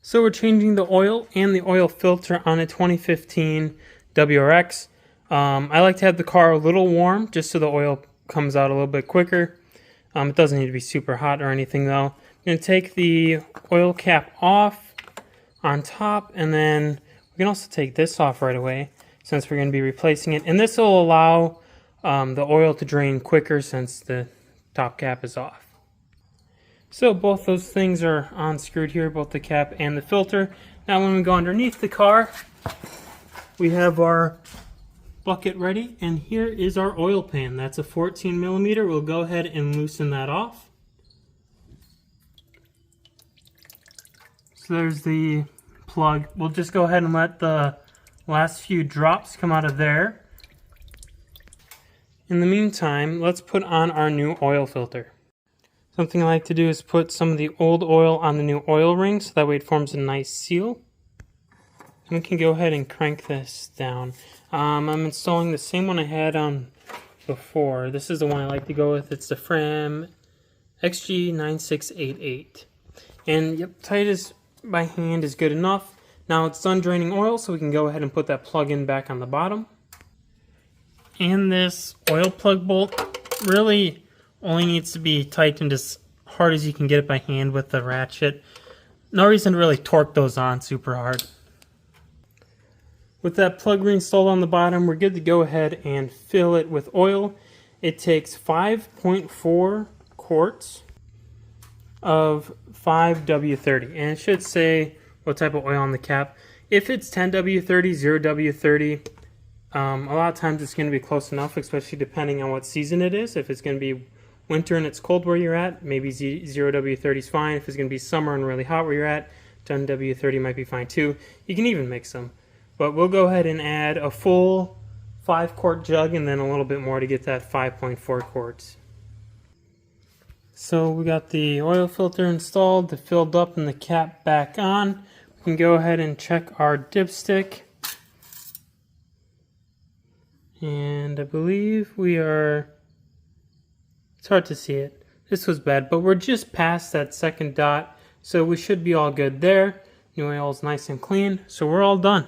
So we're changing the oil and the oil filter on a 2015 WRX. I like to have the car a little warm just so the oil comes out a little bit quicker. It doesn't need to be super hot or anything though. I'm going to take the oil cap off on top, and then we can also take this off right away since we're going to be replacing it. And this will allow the oil to drain quicker since the top cap is off. So both those things are unscrewed here, both the cap and the filter. Now when we go underneath the car, we have our bucket ready, and here is our oil pan. That's a 14 millimeter. We'll go ahead and loosen that off. So there's the plug. We'll just go ahead and let the last few drops come out of there. In the meantime, let's put on our new oil filter. Something I like to do is put some of the old oil on the new oil ring so that way it forms a nice seal. And we can go ahead and crank this down. I'm installing the same one I had on before. This is the one I like to go with. It's the Fram XG9688. And yep, tight as by hand is good enough. Now it's done draining oil, so we can go ahead and put that plug in back on the bottom. And this oil plug bolt really only needs to be tightened as hard as you can get it by hand with the ratchet. No reason to really torque those on super hard. With that plug reinstalled on the bottom, we're good to go ahead and fill it with oil. It takes 5.4 quarts of 5W30, and it should say what type of oil on the cap. If it's 10W30, 0W30, a lot of times it's going to be close enough, especially depending on what season it is. If it's going to be winter and it's cold where you're at, maybe 0W30 is fine. If it's going to be summer and really hot where you're at, 10W30 might be fine too. You can even mix them. But we'll go ahead and add a full 5-quart jug and then a little bit more to get that 5.4 quarts. So we got the oil filter installed, the filled up, and the cap back on. We can go ahead and check our dipstick. And I believe we are, it's hard to see it. This was bad, but we're just past that second dot, so we should be all good there. New oil is nice and clean, so we're all done.